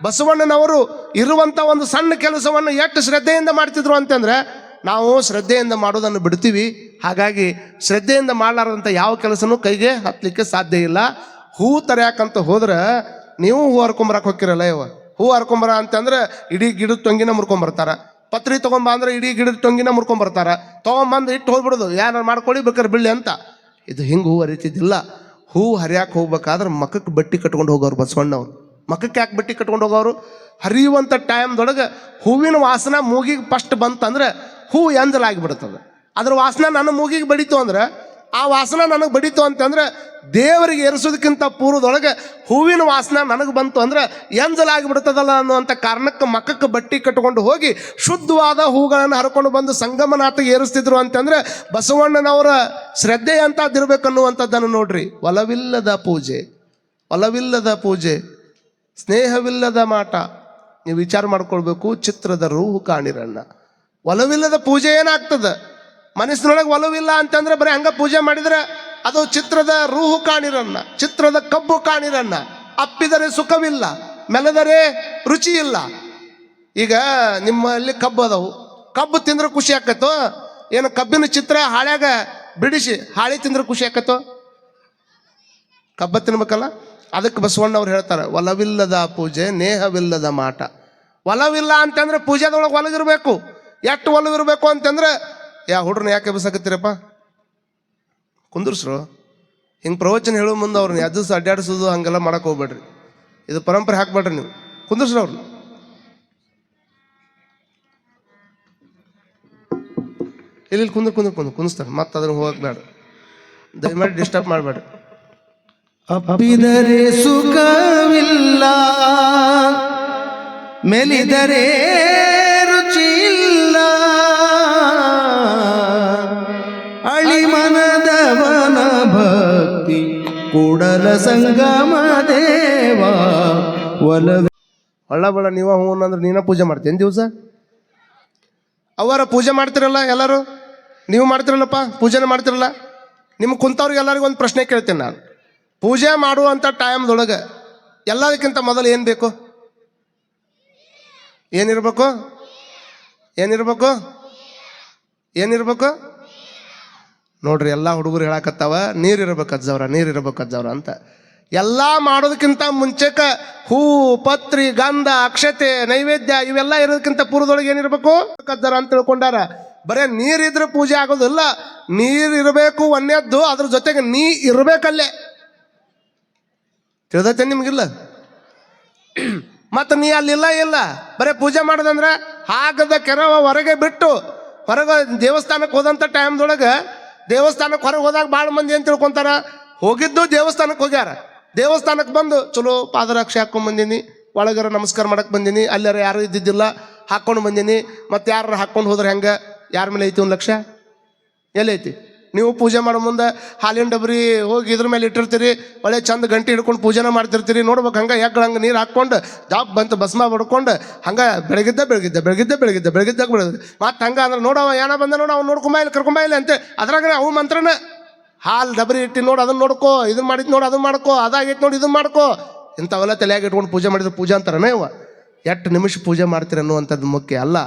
ಬಸವಣ್ಣನವರು ಇರುವಂಥ ಒಂದು ಸಣ್ಣ ಕೆಲಸವನ್ನು ಎಷ್ಟು ಶ್ರದ್ಧೆಯಿಂದ ಮಾಡ್ತಿದ್ರು ಅಂತಂದರೆ ನಾವು ಶ್ರದ್ಧೆಯಿಂದ ಮಾಡೋದನ್ನು ಬಿಡ್ತೀವಿ. ಹಾಗಾಗಿ ಶ್ರದ್ಧೆಯಿಂದ ಮಾಡಲಾರ್ದಂಥ ಯಾವ ಕೆಲಸನೂ ಕೈಗೆ ಹತ್ತಲಿಕ್ಕೆ ಸಾಧ್ಯ ಇಲ್ಲ. ಹೂ ತರ್ಯಾಕಂತ ಹೋದ್ರೆ ನೀವು ಹೂ ಹರ್ಕೊಂಬರಕ್ಕೆ ಹೋಗಿರಲ್ಲ. ಹೂ ಹರ್ಕೊಂಬರ ಅಂತಂದ್ರೆ ಇಡೀ ಗಿಡದ ಟೊಂಗಿನ ಮುರ್ಕೊಂಬರ್ತಾರ. ಪತ್ರಿ ತೊಗೊಂಬ ಅಂದ್ರೆ ಇಡೀ ಗಿಡದ ಟೊಂಗಿನ ಮುರ್ಕೊಂಬರ್ತಾರ. ತೊಗೊಂಬಂದು ಇಟ್ಟು ಹೋಗ್ಬಿಡೋದು, ಯಾರು ಮಾಡ್ಕೊಳ್ಳಿ ಬೇಕಾದ್ರೆ ಬಿಳ್ಳಿ ಅಂತ. ಇದು ಹಿಂಗೆ ಹೂ ಹರಿತಿದ್ದಿಲ್ಲ. ಹೂ ಹರಿಯಾಕೆ ಹೋಗ್ಬೇಕಾದ್ರೆ ಮಕ್ಕಕ್ಕೆ ಬಟ್ಟೆ ಕಟ್ಕೊಂಡು ಹೋಗೋರು ಬಸವಣ್ಣವ್ರು. ಮಕ್ಕಕ್ಕೆ ಯಾಕೆ ಬಟ್ಟೆ ಕಟ್ಕೊಂಡು ಹೋಗೋರು? ಹರಿಯುವಂಥ ಟೈಮ್ದೊಳಗೆ ಹೂವಿನ ವಾಸನ ಮೂಗಿಗೆ ಫಸ್ಟ್ ಬಂತಂದ್ರೆ ಹೂ ಎಂಜಲಾಗಿಬಿಡ್ತದೆ. ಅದ್ರ ವಾಸನ ನನ್ನ ಮೂಗಿಗೆ ಬಡಿತು ಅಂದ್ರೆ ಆ ವಾಸನ ನನಗೆ ಬಡಿತು ಅಂತಂದ್ರೆ ದೇವರಿಗೆ ಏರಿಸೋದಕ್ಕಿಂತ ಪೂರ್ವದೊಳಗೆ ಹೂವಿನ ವಾಸನ ನನಗೆ ಬಂತು ಅಂದ್ರೆ ಎಂಜಲಾಗಿಬಿಡ್ತದಲ್ಲ ಅನ್ನುವಂಥ ಕಾರಣಕ್ಕೆ ಮಕ್ಕಕ್ಕೆ ಬಟ್ಟೆ ಕಟ್ಕೊಂಡು ಹೋಗಿ ಶುದ್ಧವಾದ ಹೂಗಳನ್ನು ಹರ್ಕೊಂಡು ಬಂದು ಸಂಗಮನಾಥಗೆ ಏರಿಸ್ತಿದ್ರು ಅಂತಂದ್ರೆ ಬಸವಣ್ಣನವರ ಶ್ರದ್ಧೆ ಅಂತದಿರ್ಬೇಕನ್ನುವಂಥದ್ದನ್ನು ನೋಡ್ರಿ. ಒಲವಿಲ್ಲದ ಪೂಜೆ, ಒಲವಿಲ್ಲದ ಪೂಜೆ, ಸ್ನೇಹವಿಲ್ಲದ ಮಾಟ. ನೀವು ವಿಚಾರ ಮಾಡ್ಕೊಳ್ಬೇಕು. ಚಿತ್ರದ ರೂಹು ಕಾಣಿರಣ್ಣ. ಒಲವಿಲ್ಲದ ಪೂಜೆ ಏನಾಗ್ತದೆ? ಮನಸ್ಸಿನೊಳಗೆ ಒಲವಿಲ್ಲ ಅಂತಂದ್ರೆ ಬರೀ ಹಂಗ ಪೂಜೆ ಮಾಡಿದ್ರೆ ಅದು ಚಿತ್ರದ ರೂಹು ಕಾಣಿರಣ್ಣ, ಚಿತ್ರದ ಕಬ್ಬು ಕಾಣಿರಣ್ಣ. ಅಪ್ಪಿದರೆ ಸುಖವಿಲ್ಲ, ಮೆಲದರೆ ರುಚಿ ಇಲ್ಲ. ಈಗ ನಿಮ್ಮಲ್ಲಿ ಕಬ್ಬು ಅದಾವು, ಕಬ್ಬು ತಿಂದ್ರೆ ಖುಷಿ ಆಕತ್ತೋ? ಏನು ಕಬ್ಬಿನ ಚಿತ್ರ ಹಾಳ್ಯಾಗ ಬಿಡಿಸಿ ಹಾಳಿ ತಿಂದ್ರೆ ಖುಷಿ ಆಕತ್ತೋ? ಕಬ್ಬ ತಿನ್ಬೇಕಲ್ಲ. ಅದಕ್ಕೆ ಬಸವಣ್ಣವ್ರು ಹೇಳ್ತಾರೆ, ಒಲವಿಲ್ಲದ ಪೂಜೆ ನೇಹವಿಲ್ಲದ ಮಾಟ. ಒಲವಿಲ್ಲ ಅಂತಂದ್ರೆ ಪೂಜೆದೊಳಗೆ ಒಲಗಿರ್ಬೇಕು. ಎಷ್ಟು ಒಲವಿರ್ಬೇಕು ಅಂತಂದ್ರೆ, ಹುಡ್ರನ್ನ ಯಾಕೆ ಎಬ್ಬಿಸಾಕತ್ತೀರಪ್ಪ? ಕುಂದ್ರಸ್ರು. ಹಿಂಗೆ ಪ್ರವಚನ ಹೇಳೋ ಮುಂದೆ ಅವ್ರನ್ನ ಎದ್ದಿಸಿ ಅಡ್ಡಾಡಿಸೋದು ಹಂಗೆಲ್ಲ ಮಾಡಕ್ಕೆ ಹೋಗ್ಬೇಡ್ರಿ. ಇದು ಪರಂಪರೆ ಹಾಕ್ಬೇಡ್ರಿ. ನೀವು ಕುಂದ್ರಸ್ರು ಅವ್ರನ್ನ. ಇಲ್ಲಿ ಕುಂದಿಸ್ತಾರೆ. ಮತ್ತೆ ಅದನ್ನು ಹೋಗಕ್ಕೆ ಬೇಡ. ದಯಮಾಡಿ ಡಿಸ್ಟರ್ಬ್ ಮಾಡಬೇಡ್ರಿ. ಅಪ್ಪಿದರೆ ಸುಖವಿಲ್ಲ, ಮೆಲಿದರೆ ರುಚಿಯಿಲ್ಲ, ಅಳಿಮನದವನ ಭಕ್ತಿ ಕೂಡಲ ಸಂಗಮ ದೇವ ಒಲವೆ. ಒಳ್ಳ ನೀವ ಹೂ ಅಂದ್ರೆ ನೀನ ಪೂಜೆ ಮಾಡ್ತೀನಿ ದಿವಸ. ಅವರ ಪೂಜೆ ಮಾಡ್ತಿರಲ್ಲ ಎಲ್ಲರೂ, ನೀವು ಮಾಡ್ತಿರಲ್ಲಪ್ಪ, ಪೂಜೆನ ಮಾಡ್ತಿರಲ್ಲ. ನಿಮ್ಗೆ ಕುಂತವ್ರಿಗೆ ಎಲ್ಲರಿಗೂ ಒಂದು ಪ್ರಶ್ನೆ ಕೇಳ್ತೀನಿ ನಾನು. ಪೂಜೆ ಮಾಡುವಂಥ ಟೈಮ್ದೊಳಗೆ ಎಲ್ಲದಕ್ಕಿಂತ ಮೊದಲು ಏನು ಬೇಕು? ಏನಿರ್ಬೇಕು? ಏನಿರ್ಬೇಕು? ಏನಿರ್ಬೇಕು ನೋಡ್ರಿ. ಎಲ್ಲ ಹುಡುಗರು ಹೇಳಕತ್ತಾವ ನೀರಿರ್ಬೇಕು ಅಜ್ಜವ್ರ, ನೀರಿರ್ಬೇಕು ಅಜ್ಜವ್ರ ಅಂತ. ಎಲ್ಲ ಮಾಡೋದಕ್ಕಿಂತ ಮುಂಚೆಕ ಹೂ, ಪತ್ರಿ, ಗಂಧ, ಅಕ್ಷತೆ, ನೈವೇದ್ಯ ಇವೆಲ್ಲ ಇರೋದಕ್ಕಿಂತ ಪೂರ್ವದೊಳಗೆ ಏನಿರ್ಬೇಕು ಅಜ್ಜರ ಅಂತ ತಿಳ್ಕೊಂಡಾರ. ಬರೇ ನೀರಿದ್ರೆ ಪೂಜೆ ಆಗೋದಿಲ್ಲ. ನೀರಿರಬೇಕು ಒಂದೇದ್ದು, ಅದ್ರ ಜೊತೆಗೆ ನೀ ಇರಬೇಕಲ್ಲೇ. ತಿಳಿದೈತೆ ನಿಮ್ಗಿಲ್ಲ? ಮತ್ತು ನೀ ಅಲ್ಲಿಲ್ಲ ಇಲ್ಲ ಬರೀ ಪೂಜೆ ಮಾಡೋದಂದ್ರೆ ಹಾಗದ ಕೆರವ ಹೊರಗೆ ಬಿಟ್ಟು ಹೊರಗೆ ದೇವಸ್ಥಾನಕ್ಕೆ ಹೋದಂಥ ಟೈಮ್ದೊಳಗೆ ದೇವಸ್ಥಾನಕ್ಕೆ ಹೊರಗೆ ಹೋದಾಗ ಭಾಳ ಮಂದಿ ಏನು ತಿಳ್ಕೊತಾರ, ಹೋಗಿದ್ದು ದೇವಸ್ಥಾನಕ್ಕೆ ಹೋಗ್ಯಾರ, ದೇವಸ್ಥಾನಕ್ಕೆ ಬಂದು ಚಲೋ ಪಾದರಕ್ಷೆ ಹಾಕ್ಕೊಂಡು ಬಂದೀನಿ, ಒಳಗರ ನಮಸ್ಕಾರ ಮಾಡಕ್ಕೆ ಬಂದೀನಿ, ಅಲ್ಲಾರ ಯಾರು ಇದ್ದಿದ್ದಿಲ್ಲ ಹಾಕ್ಕೊಂಡು ಬಂದೀನಿ, ಮತ್ತು ಯಾರು ಹಾಕ್ಕೊಂಡು ಹೋದ್ರೆ ಹೆಂಗೆ? ಯಾರ ಮೇಲೆ ಐತಿ ಒಂದು ಲಕ್ಷ? ಎಲ್ಲೈತಿ? ನೀವು ಪೂಜೆ ಮಾಡೋ ಮುಂದೆ ಹಾಲಿನ ಡಬ್ರಿ ಹೋಗಿ ಇದ್ರ ಮೇಲೆ ಇಟ್ಟಿರ್ತೀರಿ, ಒಳ್ಳೆ ಚಂದ ಗಂಟೆ ಹಿಡ್ಕೊಂಡು ಪೂಜೆನ ಮಾಡ್ತಿರ್ತೀರಿ. ನೋಡ್ಬೇಕು ಹಂಗೆ ಎಗ್ಗಳು ಹಂಗೆ ನೀರು ಹಾಕ್ಕೊಂಡು ಜಾಬ್ ಬಂತು ಭಸ್ಮ ಬಡ್ಕೊಂಡು ಹಂಗೆ ಬೆಳಗಿದ್ದ ಮತ್ತು ಹಂಗೆ ಅಂದ್ರೆ ನೋಡವ ಏನ ಬಂದ ನೋಡು, ಅವ್ನು ನೋಡ್ಕೊಂಬಾಯಿಲ್ಲ ಕರ್ಕೊಂಬಾಯಿಲ್ಲ ಅಂತೆ. ಅದ್ರಾಗ ಅವು ಮಂತ್ರನ ಹಾಲು ಡಬ್ರಿ ಇಟ್ಟು ನೋಡು, ಅದನ್ನು ನೋಡ್ಕೋ, ಇದನ್ನ ಮಾಡಿದ್ದು ನೋಡು, ಅದನ್ನು ಮಾಡ್ಕೋ, ಅದಾಗೈತೆ ನೋಡಿ ಇದನ್ನು ಮಾಡ್ಕೋ. ಇಂಥವೆಲ್ಲ ತಲೆಯಾಗಿ ಇಟ್ಕೊಂಡು ಪೂಜೆ ಮಾಡಿದ್ರೆ ಪೂಜೆ ಅಂತಾರನೇ ಇವ. ಎಷ್ಟು ನಿಮಿಷ ಪೂಜೆ ಮಾಡ್ತೀರ ಅನ್ನುವಂಥದ್ದು ಮುಖ್ಯ ಅಲ್ಲ,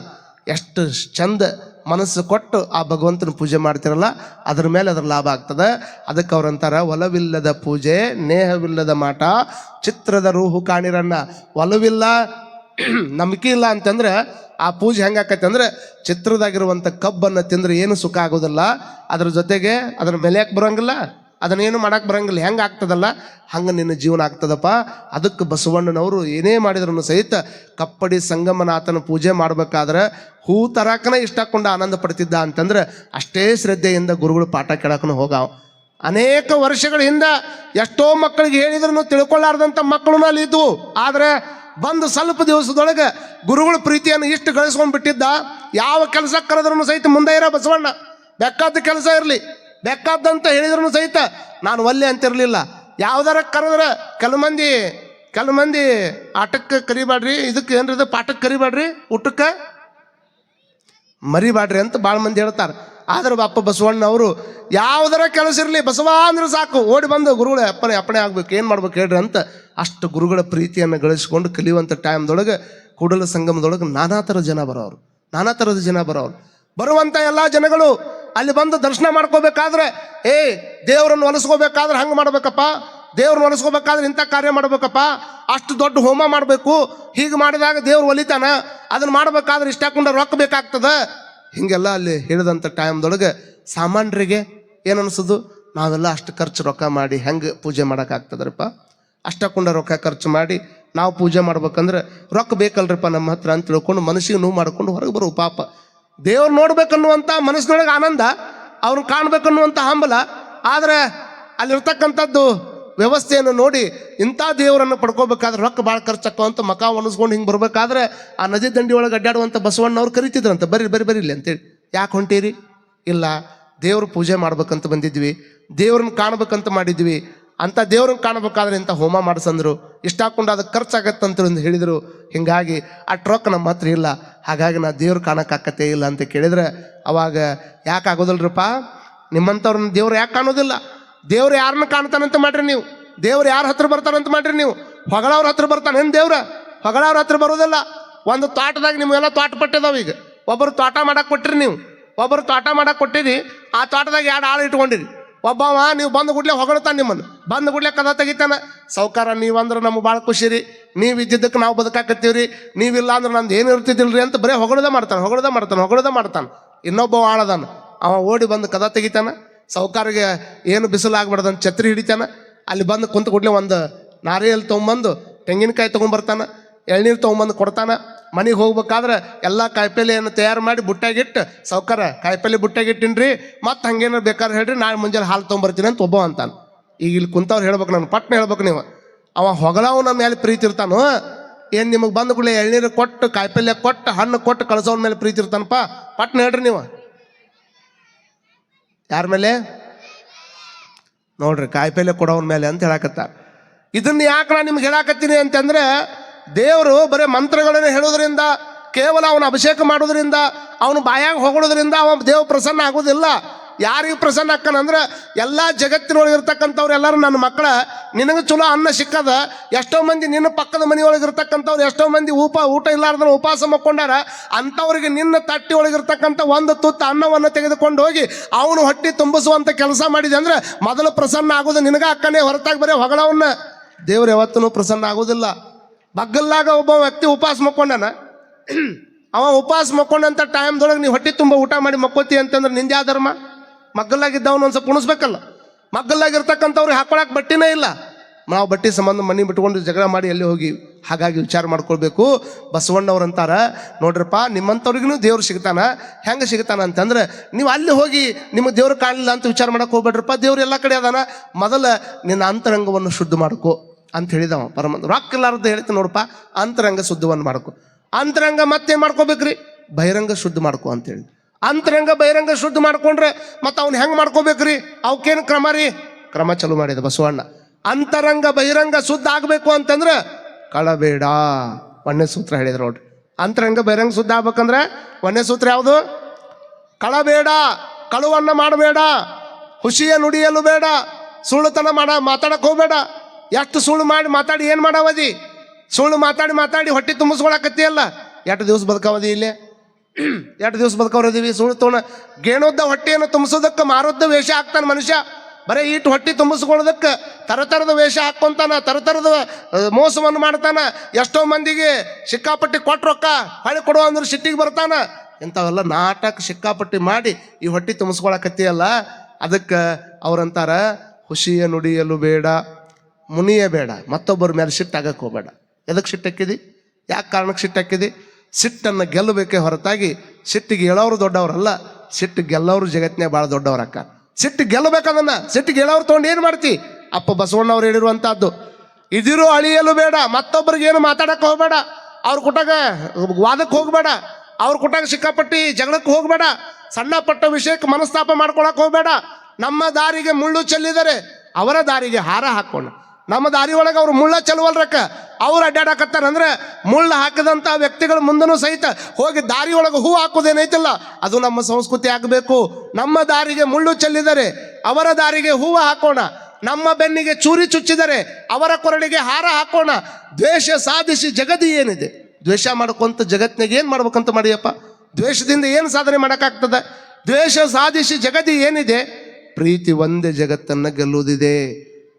ಎಷ್ಟು ಚಂದ ಮನಸ್ಸು ಕೊಟ್ಟು ಆ ಭಗವಂತನ ಪೂಜೆ ಮಾಡ್ತಿರಲ್ಲ ಅದ್ರ ಮೇಲೆ ಅದ್ರ ಲಾಭ ಆಗ್ತದೆ. ಅದಕ್ಕೆ ಅವ್ರಂತಾರ, ಒಲವಿಲ್ಲದ ಪೂಜೆ ನೇಹವಿಲ್ಲದ ಮಾಟ, ಚಿತ್ರದ ರೂಹು ಕಾಣಿರಣ್ಣ. ಒಲವಿಲ್ಲ, ನಂಬಿಕೆ ಇಲ್ಲ ಅಂತಂದ್ರೆ ಆ ಪೂಜೆ ಹೆಂಗಾಕೈತೆ ಅಂದ್ರೆ ಚಿತ್ರದಾಗಿರುವಂಥ ಕಬ್ಬನ್ನು ತಿಂದ್ರೆ ಏನು ಸುಖ ಆಗೋದಿಲ್ಲ, ಅದ್ರ ಜೊತೆಗೆ ಅದನ್ನ ಬೆಲೆಯಕ್ಕೆ ಬರೋಂಗಿಲ್ಲ, ಅದನ್ನೇನು ಮಾಡಕ್ಕೆ ಬರೋಂಗಿಲ್ಲ. ಹೆಂಗೆ ಆಗ್ತದಲ್ಲ ಹಂಗೆ ನಿನ್ನ ಜೀವನ ಆಗ್ತದಪ್ಪ. ಅದಕ್ಕೆ ಬಸವಣ್ಣನವರು ಏನೇ ಮಾಡಿದ್ರು ಸಹಿತ ಕಪ್ಪಡಿ ಸಂಗಮನಾಥನ ಪೂಜೆ ಮಾಡ್ಬೇಕಾದ್ರೆ ಹೂ ತರಾಕನ ಇಷ್ಟಕೊಂಡು ಆನಂದ ಪಡ್ತಿದ್ದ ಅಂತಂದ್ರೆ ಅಷ್ಟೇ ಶ್ರದ್ಧೆಯಿಂದ ಗುರುಗಳು ಪಾಠ ಕೇಳಕ್ಕೂ ಹೋಗಾವ. ಅನೇಕ ವರ್ಷಗಳ ಹಿಂದೆ ಎಷ್ಟೋ ಮಕ್ಕಳಿಗೆ ಹೇಳಿದ್ರು ತಿಳ್ಕೊಳ್ಳಾರ್ದಂಥ ಮಕ್ಕಳು ಅಲ್ಲಿ ಇದ್ವು. ಆದರೆ ಬಂದು ಸ್ವಲ್ಪ ದಿವಸದೊಳಗೆ ಗುರುಗಳ ಪ್ರೀತಿಯನ್ನು ಇಷ್ಟು ಗಳಿಸ್ಕೊಂಡು ಬಿಟ್ಟಿದ್ದ. ಯಾವ ಕೆಲಸ ಕರೆದ್ರೂ ಸಹಿತ ಮುಂದೆ ಇರೋ ಬಸವಣ್ಣ, ಬೇಕಾದ ಕೆಲಸ ಇರಲಿ, ಬೇಕಾದಂತ ಹೇಳಿದ್ರು ಸಹಿತ ನಾನು ಒಲ್ಲೆ ಅಂತಿರಲಿಲ್ಲ. ಯಾವ್ದಾರ ಕರೆದ್ರೆ ಕೆಲವು ಮಂದಿ ಆಟಕ್ಕೆ ಕರಿಬೇಡ್ರಿ, ಇದಕ್ಕೆ ಏನ್ರಿ ಪಾಠಕ್ಕೆ ಕರಿಬೇಡ್ರಿ, ಊಟಕ್ಕೆ ಮರಿಬೇಡ್ರಿ ಅಂತ ಭಾಳ ಮಂದಿ ಹೇಳ್ತಾರೆ. ಆದ್ರೆ ಬಾಪ ಬಸವಣ್ಣ ಅವರು ಯಾವುದರ ಕೆಲಸ ಇರಲಿ ಬಸವ ಅಂದ್ರೆ ಸಾಕು ಓಡಿ ಬಂದು ಗುರುಗಳೇ ಅಪ್ಪಣೆ ಆಗ್ಬೇಕು, ಏನು ಮಾಡ್ಬೇಕು ಹೇಳ್ರಿ ಅಂತ ಅಷ್ಟು ಗುರುಗಳ ಪ್ರೀತಿಯನ್ನು ಗಳಿಸ್ಕೊಂಡು ಕಲಿಯುವಂಥ ಟೈಮ್ದೊಳಗೆ ಕೂಡಲ ಸಂಗಮದೊಳಗೆ ನಾನಾ ಥರದ ಜನ ಬರೋರು. ಬರುವಂಥ ಎಲ್ಲ ಜನಗಳು ಅಲ್ಲಿ ಬಂದು ದರ್ಶನ ಮಾಡ್ಕೋಬೇಕಾದ್ರೆ ದೇವರನ್ನು ಒಲಿಸ್ಕೋಬೇಕಾದ್ರೆ ಹಂಗೆ ಮಾಡ್ಬೇಕಪ್ಪ, ದೇವ್ರನ್ನ ಒಲಿಸ್ಕೋಬೇಕಾದ್ರೆ ಇಂಥ ಕಾರ್ಯ ಮಾಡ್ಬೇಕಪ್ಪ, ಅಷ್ಟು ದೊಡ್ಡ ಹೋಮ ಮಾಡಬೇಕು, ಹೀಗೆ ಮಾಡಿದಾಗ ದೇವ್ರು ಒಲಿತಾನ, ಅದನ್ನು ಮಾಡ್ಬೇಕಾದ್ರೆ ಇಷ್ಟಾಕೊಂಡ ರೊಕ್ಕ ಬೇಕಾಗ್ತದೆ. ಹೀಗೆಲ್ಲ ಅಲ್ಲಿ ಹೇಳಿದಂಥ ಟೈಮ್ದೊಳಗೆ ಸಾಮಾನ್ಯರಿಗೆ ಏನು ಅನಿಸೋದು, ನಾವೆಲ್ಲ ಅಷ್ಟು ಖರ್ಚು ರೊಕ್ಕ ಮಾಡಿ ಹೆಂಗೆ ಪೂಜೆ ಮಾಡೋಕ್ಕಾಗ್ತದ್ರಪ್ಪ, ಅಷ್ಟಕ್ಕೊಂಡ ರೊಕ್ಕ ಖರ್ಚು ಮಾಡಿ ನಾವು ಪೂಜೆ ಮಾಡ್ಬೇಕಂದ್ರೆ ರೊಕ್ಕ ಬೇಕಲ್ರಿಪ್ಪ ನಮ್ಮ ಹತ್ರ ಅಂತ ತಿಳ್ಕೊಂಡು ಮನಸ್ಸಿಗೆ ನೋವು ಮಾಡ್ಕೊಂಡು ಹೊರಗೆ ಬರೋ ಪಾಪ. ದೇವ್ರು ನೋಡ್ಬೇಕನ್ನುವಂಥ ಮನಸ್ಸಿನೊಳಗೆ ಆನಂದ, ಅವ್ರನ್ನ ಕಾಣ್ಬೇಕನ್ನುವಂಥ ಹಂಬಲ, ಆದರೆ ಅಲ್ಲಿರ್ತಕ್ಕಂಥದ್ದು ವ್ಯವಸ್ಥೆಯನ್ನು ನೋಡಿ ಇಂಥ ದೇವರನ್ನು ಪಡ್ಕೋಬೇಕಾದ್ರೆ ರೊಕ್ಕ ಭಾಳ ಖರ್ಚಕ್ಕೋ ಅಂತ ಮಕ ಒಣಸ್ಕೊಂಡು ಹಿಂಗೆ ಬರಬೇಕಾದ್ರೆ ಆ ನದಿ ದಂಡಿ ಒಳಗೆ ಅಡ್ಡಾಡುವಂಥ ಬಸವಣ್ಣವ್ರು ಕರಿತಿದ್ರಂತೆ, ಬರ್ರಿ ಇಲ್ಲಿ ಅಂತೇಳಿ. ಯಾಕೆ ಹೊಂಟೀರಿ? ಇಲ್ಲ, ದೇವ್ರ ಪೂಜೆ ಮಾಡ್ಬೇಕಂತ ಬಂದಿದ್ವಿ, ದೇವ್ರನ್ನ ಕಾಣ್ಬೇಕಂತ ಮಾಡಿದ್ವಿ, ಅಂಥ ದೇವ್ರನ್ನ ಕಾಣಬೇಕಾದ್ರೆ ಇಂಥ ಹೋಮ ಮಾಡಿಸಂದ್ರು, ಇಷ್ಟ ಹಾಕೊಂಡು ಅದಕ್ಕೆ ಖರ್ಚಾಗತ್ತಂತ ಹೇಳಿದರು. ಹೀಗಾಗಿ ಆ ರೊಕ್ಕ ನಮ್ಮ ಹತ್ರ ಇಲ್ಲ, ಹಾಗಾಗಿ ನಾ ದೇವ್ರು ಕಾಣೋಕ್ಕಾಗತ್ತೇ ಇಲ್ಲ ಅಂತ ಕೇಳಿದ್ರೆ ಅವಾಗ ಯಾಕೆ ಆಗೋದಿಲ್ರಪ್ಪ, ನಿಮ್ಮಂಥವ್ರನ್ನ ದೇವ್ರು ಯಾಕೆ ಕಾಣೋದಿಲ್ಲ? ದೇವ್ರು ಯಾರನ್ನ ಕಾಣ್ತಾನಂತ ಮಾಡ್ರಿ ನೀವು? ದೇವ್ರು ಯಾರ ಹತ್ರ ಬರ್ತಾನಂತ ಮಾಡ್ರಿ ನೀವು? ಹೊಗಳವ್ರ ಹತ್ರ ಬರ್ತಾನೆ ಏನು ದೇವ್ರ? ಹೊಗಳವ್ರ ಹತ್ರ ಬರೋದಿಲ್ಲ. ಒಂದು ತೋಟದಾಗ ನಿಮಗೆಲ್ಲ ತೋಟ ಪಟ್ಟಿದಾವ. ಈಗ ಒಬ್ಬರು ತೋಟ ಮಾಡಕ್ಕೆ ಕೊಟ್ಟಿರಿ, ಒಬ್ಬರು ತೋಟ ಮಾಡಕ್ಕೆ ಕೊಟ್ಟಿರಿ, ಆ ತೋಟದಾಗ 2 ಆಳು ಇಟ್ಕೊಂಡಿರಿ. ಒಬ್ಬವ ನೀವು ಬಂದು ಗುಡ್ಲೆ ಹೊಗಳ್ತಾನೆ, ನಿಮ್ಮನ್ನು ಬಂದು ಗುಡ್ಲೆ ಕದ ತೆಗಿತಾನೆ. ಸೌಕಾರ ನೀವಂದ್ರೆ ನಮ್ಗೆ ಭಾಳ ಖುಷಿ ರೀ, ನೀವು ಇದ್ದಿದ್ದಕ್ಕೆ ನಾವು ಬದುಕಾಕತ್ತೀವಿ ರೀ, ನೀವಿಲ್ಲ ಅಂದ್ರೆ ನಂದು ಏನು ಇರ್ತಿದ್ದಿಲ್ರಿ ಅಂತ ಬರೀ ಹೊಗಳದ ಮಾಡ್ತಾನೆ. ಇನ್ನೊಬ್ಬ ಆಳದಾನ, ಅವ ಓಡಿ ಬಂದು ಕದ ತೆಗಿತಾನೆ. ಸೌಕಾರಿಗೆ ಏನು ಬಿಸಿಲಾಗ್ಬಾರ್ದಂತ ಛತ್ರಿ ಹಿಡಿತಾನೆ. ಅಲ್ಲಿ ಬಂದು ಕುಂತ ಗುಡ್ಲೆ ಒಂದು ನಾರಿಯಲ್ಲಿ ತೊಗೊಂಬಂದು ತೆಂಗಿನಕಾಯಿ ತೊಗೊಂಬರ್ತಾನೆ, ಎಳ್ನೀರು ತೊಗೊಂಬಂದು ಕೊಡ್ತಾನೆ. ಮನೆಗೆ ಹೋಗ್ಬೇಕಾದ್ರೆ ಎಲ್ಲ ಕಾಯಿಪಲ್ಲೆಯನ್ನು ತಯಾರು ಮಾಡಿ ಬುಟ್ಟಾಗಿಟ್ಟು, ಸೌಕಾರ ಕಾಯಿಪಲ್ಲೆ ಬುಟ್ಟಾಗಿಟ್ಟಿನ್ರಿ, ಮತ್ತು ಹಂಗೇನಾರು ಬೇಕಾದ್ರೆ ಹೇಳ್ರಿ, ನಾಳೆ ಮುಂಜಾನೆ ಹಾಲು ತೊಗೊಂಬರ್ತೀನಿ ಅಂತ ಒಬ್ಬ ಅಂತಾನೆ. ಈಗ ಇಲ್ಲಿ ಕುಂತವ್ರು ಹೇಳ್ಬೇಕು, ನಾನು ಪಟ್ನ ಹೇಳ್ಬೇಕು. ನೀವು ಅವ ಹೊಗಳವ್ ನಮ್ಮ ಮೇಲೆ ಪ್ರೀತಿ ಇರ್ತಾನೋ ಏನು? ನಿಮಗೆ ಬಂದು ಕೂಡಲೇ ಎಳ್ನೀರು ಕೊಟ್ಟು ಕಾಯಿಪಲ್ಲೆ ಕೊಟ್ಟು ಹಣ್ಣು ಕೊಟ್ಟು ಕಳ್ಸೋನ ಮೇಲೆ ಪ್ರೀತಿ ಇರ್ತಾನಪ್ಪ? ಪಟ್ನ ಹೇಳ್ರಿ ನೀವು. ಯಾರ ಮೇಲೆ? ನೋಡ್ರಿ, ಕಾಯಿಪಲ್ಲೆ ಕೊಡೋನ ಮೇಲೆ ಅಂತ ಹೇಳಕತ್ತಾರ. ಇದನ್ನು ಯಾಕೆ ನಾನು ನಿಮ್ಗೆ ಹೇಳಾಕತ್ತೀನಿ ಅಂತಂದ್ರೆ, ದೇವರು ಬರೀ ಮಂತ್ರಗಳನ್ನು ಹೇಳೋದ್ರಿಂದ, ಕೇವಲ ಅವನ ಅಭಿಷೇಕ ಮಾಡೋದ್ರಿಂದ, ಅವನು ಬಾಯಾಗ ಹೊಗಳೋದ್ರಿಂದ ಅವನ ದೇವ ಪ್ರಸನ್ನ ಆಗೋದಿಲ್ಲ. ಯಾರಿಗೆ ಪ್ರಸನ್ನ ಆಕ್ಕನಂದ್ರೆ, ಎಲ್ಲ ಜಗತ್ತಿನೊಳಗಿರ್ತಕ್ಕಂಥವ್ರು ಎಲ್ಲರೂ ನನ್ನ ಮಕ್ಕಳ, ನಿನಗೆ ಚಲೋ ಅನ್ನ ಸಿಕ್ಕದ. ಎಷ್ಟೋ ಮಂದಿ ನಿನ್ನ ಪಕ್ಕದ ಮನೆಯೊಳಗಿರ್ತಕ್ಕಂಥವ್ರು ಎಷ್ಟೋ ಮಂದಿ ಊಟ ಇಲ್ಲಾರ್ದನ ಉಪವಾಸ ಮಕ್ಕೊಂಡಾರ. ಅಂಥವ್ರಿಗೆ ನಿನ್ನ ತಟ್ಟಿ ಒಳಗಿರ್ತಕ್ಕಂಥ ಒಂದು ತುತ್ತು ಅನ್ನವನ್ನು ತೆಗೆದುಕೊಂಡು ಹೋಗಿ ಅವನು ಹೊಟ್ಟೆ ತುಂಬಿಸುವಂಥ ಕೆಲಸ ಮಾಡಿದೆ ಅಂದ್ರೆ ಮೊದಲು ಪ್ರಸನ್ನ ಆಗೋದು ನಿನಗ ಅಕ್ಕನೇ, ಹೊರತಾಗಿ ಬರೀ ಹೊಗಳವನ್ನ ದೇವ್ರು ಯಾವತ್ತೂ ಪ್ರಸನ್ನ ಆಗೋದಿಲ್ಲ. ಬಗ್ಗಲ್ಲಾಗ ಒಬ್ಬ ವ್ಯಕ್ತಿ ಉಪವಾಸ ಮಕ್ಕೊಂಡನ, ಅವ ಉಪವಾಸ ಮಕ್ಕೊಂಡಂಥ ಟೈಮ್ದೊಳಗೆ ನೀವು ಹೊಟ್ಟೆ ತುಂಬ ಊಟ ಮಾಡಿ ಮಕ್ಕೋತಿ ಅಂತಂದ್ರೆ ನಿಂದ ಯಾವ ಧರ್ಮ? ಮಗ್ಗಲ್ಲಾಗಿದ್ದವನು ಒಂದು ಸ್ವಲ್ಪ ಉಣಿಸ್ಬೇಕಲ್ಲ. ಮಗ್ಗಲ್ಲಾಗಿರ್ತಕ್ಕಂಥವ್ರಿಗೆ ಹಾಕೊಳಕ್ಕೆ ಬಟ್ಟಿನೇ ಇಲ್ಲ, ನಾವು ಬಟ್ಟೆ ಸಂಬಂಧ ಮನೆ ಬಿಟ್ಕೊಂಡು ಜಗಳ ಮಾಡಿ ಎಲ್ಲಿ ಹೋಗಿ. ಹಾಗಾಗಿ ವಿಚಾರ ಮಾಡ್ಕೊಳ್ಬೇಕು. ಬಸವಣ್ಣವ್ರಂತಾರ, ನೋಡ್ರಪ್ಪ, ನಿಮ್ಮಂಥವ್ರಿಗೂ ದೇವ್ರು ಸಿಗ್ತಾನ. ಹೆಂಗೆ ಸಿಗ್ತಾನ ಅಂತಂದ್ರೆ, ನೀವು ಅಲ್ಲಿ ಹೋಗಿ ನಿಮಗೆ ದೇವ್ರು ಕಾಣಲಿಲ್ಲ ಅಂತ ವಿಚಾರ ಮಾಡಕ್ಕೆ ಹೋಗ್ಬೇಡ್ರಪ್ಪ. ದೇವ್ರು ಎಲ್ಲ ಕಡೆ ಅದಾನ. ಮೊದಲ ನಿನ್ನ ಅಂತರಂಗವನ್ನು ಶುದ್ಧ ಮಾಡ್ಕೋ ಅಂತ ಹೇಳಿದವ ಪರಮ. ರೊಕ್ಕ ಇಲ್ಲಾರ್ದು ಹೇಳ್ತೀನಿ ನೋಡಪ್ಪ, ಅಂತರಂಗ ಶುದ್ಧವನ್ನು ಮಾಡ್ಕೊ. ಅಂತರಂಗ ಮತ್ತೇನು ಮಾಡ್ಕೋಬೇಕ್ರಿ? ಬಹಿರಂಗ ಶುದ್ಧ ಮಾಡ್ಕೊ ಅಂತೇಳಿ. ಅಂತರಂಗ ಬಹಿರಂಗ ಶುದ್ಧ ಮಾಡ್ಕೊಂಡ್ರೆ ಮತ್ತು ಅವ್ನು ಹೆಂಗೆ ಮಾಡ್ಕೋಬೇಕ್ರಿ? ಅವಕ್ಕೇನು ಕ್ರಮ ರೀ? ಕ್ರಮ ಚಲೋ ಮಾಡಿದ ಬಸವಣ್ಣ. ಅಂತರಂಗ ಬಹಿರಂಗ ಶುದ್ಧ ಆಗಬೇಕು ಅಂತಂದ್ರೆ ಕಳಬೇಡ, 1ನೇ ಸೂತ್ರ ಹೇಳಿದ್ರು ನೋಡ್ರಿ. ಅಂತರಂಗ ಬಹಿರಂಗ ಶುದ್ಧ ಆಗ್ಬೇಕಂದ್ರೆ 1ನೇ ಸೂತ್ರ ಯಾವುದು? ಕಳಬೇಡ, ಕಳುವನ್ನು ಮಾಡಬೇಡ, ಹುಷಿಯ ನುಡಿಯಲು ಬೇಡ, ಸುಳ್ಳುತನ ಮಾತಾಡಕ್ಕೆ ಹೋಗಬೇಡ. ಎಷ್ಟು ಸುಳ್ಳು ಮಾತಾಡಿ ಏನು ಮಾಡಾವದಿ? ಸುಳ್ಳು ಮಾತಾಡಿ ಹೊಟ್ಟೆ ತುಂಬಿಸ್ಕೊಳಕತ್ತೀಯಲ್ಲ, ಎಷ್ಟು ದಿವಸ ಬದುಕಾವದಿ? ಇಲ್ಲೇ 2 ದಿವಸ ಬದುಕವ್ರದೀವಿ. ಸುಳ್ಳು ತೋಣ ಗೇಣೋದ್ದ ಹೊಟ್ಟೆಯನ್ನು ತುಂಬಿಸೋದಕ್ಕೆ ಮಾರೋದ್ದ ವೇಷ ಹಾಕ್ತಾನೆ ಮನುಷ್ಯ. ಬರೀ ಇಟ್ಟು ಹೊಟ್ಟೆ ತುಂಬಿಸ್ಕೊಳ್ಳೋದಕ್ಕೆ ತರತರದ ವೇಷ ಹಾಕ್ಕೊಂತಾನ, ತರತರದ ಮೋಸವನ್ನು ಮಾಡ್ತಾನ. ಎಷ್ಟೋ ಮಂದಿಗೆ ಸಿಕ್ಕಾಪಟ್ಟಿ ಕೊಟ್ಟು ರೊಕ್ಕ ಹೊಳೆ ಕೊಡುವ ಅಂದ್ರೆ ಸಿಟ್ಟಿಗೆ ಬರ್ತಾನ. ಇಂಥವೆಲ್ಲ ನಾಟಕ ಸಿಕ್ಕಾಪಟ್ಟಿ ಮಾಡಿ ಈ ಹೊಟ್ಟೆ ತುಂಬಿಸ್ಕೊಳಕತ್ತೀಯಲ್ಲ, ಅದಕ್ಕೆ ಅವ್ರಂತಾರ, ಹುಷಿಯ ನುಡಿಯಲು ಬೇಡ, ಮುನಿಯ ಬೇಡ, ಮತ್ತೊಬ್ಬರ ಮೇಲೆ ಸಿಟ್ಟಾಗಕ್ಕೆ ಹೋಗಬೇಡ. ಎದಕ್ಕೆ ಸಿಟ್ಟಾಕಿದಿ? ಯಾಕೆ ಕಾರಣಕ್ಕೆ ಸಿಟ್ಟಾಕಿದಿ? ಸಿಟ್ಟನ್ನು ಗೆಲ್ಲಬೇಕೇ ಹೊರತಾಗಿ ಸಿಟ್ಟಿಗೆ ಹೇಳೋರು ದೊಡ್ಡವರಲ್ಲ, ಸಿಟ್ಟು ಗೆಲ್ಲೋರು ಜಗತ್ತಿನಾಗ ಭಾಳ ದೊಡ್ಡವರಕ್ಕ. ಸಿಟ್ಟು ಗೆಲ್ಲಬೇಕದನ್ನ, ಸಿಟ್ಟಿಗೆ ಹೇಳೋರು ತೊಗೊಂಡು ಏನು ಮಾಡ್ತಿ? ಅಪ್ಪ ಬಸವಣ್ಣವ್ರು ಹೇಳಿರುವಂಥದ್ದು, ಇದಿರು ಅಳಿಯಲು ಬೇಡ, ಮತ್ತೊಬ್ಬರಿಗೆ ಏನು ಮಾತಾಡಕ್ಕೆ ಹೋಗಬೇಡ, ಅವ್ರ ಕುಟಾಗ ವಾದಕ್ಕೆ ಹೋಗಬೇಡ, ಅವ್ರ ಕುಟಾಗ ಸಿಕ್ಕಾಪಟ್ಟಿ ಜಗಳಕ್ಕೆ ಹೋಗಬೇಡ, ಸಣ್ಣ ಪಟ್ಟ ವಿಷಯಕ್ಕೆ ಮನಸ್ತಾಪ ಮಾಡ್ಕೊಳಕ್ಕೆ ಹೋಗಬೇಡ. ನಮ್ಮ ದಾರಿಗೆ ಮುಳ್ಳು ಚೆಲ್ಲಿದರೆ ಅವರ ದಾರಿಗೆ ಹಾರ ಹಾಕೋಣ. ನಮ್ಮ ದಾರಿ ಒಳಗೆ ಅವ್ರು ಮುಳ್ಳ ಚೆಲುವಲ್ರಕ್ಕ, ಅವ್ರು ಅಡ್ಡಾಡಕತ್ತಾರಂದ್ರೆ ಮುಳ್ಳು ಹಾಕಿದಂಥ ವ್ಯಕ್ತಿಗಳು ಮುಂದನೂ ಸಹಿತ ಹೋಗಿ ದಾರಿ ಒಳಗೆ ಹೂ ಹಾಕೋದೇನೈತಿಲ್ಲ, ಅದು ನಮ್ಮ ಸಂಸ್ಕೃತಿ ಆಗಬೇಕು. ನಮ್ಮ ದಾರಿಗೆ ಮುಳ್ಳು ಚೆಲ್ಲಿದರೆ ಅವರ ದಾರಿಗೆ ಹೂವು ಹಾಕೋಣ. ನಮ್ಮ ಬೆನ್ನಿಗೆ ಚೂರಿ ಚುಚ್ಚಿದರೆ ಅವರ ಕೊರಳಿಗೆ ಹಾರ ಹಾಕೋಣ. ದ್ವೇಷ ಸಾಧಿಸಿ ಜಗದಿ ಏನಿದೆ? ದ್ವೇಷ ಮಾಡ್ಕೊಂತ ಜಗತ್ತಿನಾಗ ಏನು ಮಾಡ್ಬೇಕಂತ ಮಾಡಿಯಪ್ಪ? ದ್ವೇಷದಿಂದ ಏನು ಸಾಧನೆ ಮಾಡೋಕ್ಕಾಗ್ತದೆ? ದ್ವೇಷ ಸಾಧಿಸಿ ಜಗದಿ ಏನಿದೆ? ಪ್ರೀತಿ ಒಂದೇ ಜಗತ್ತನ್ನು ಗೆಲ್ಲುವುದಿದೆ.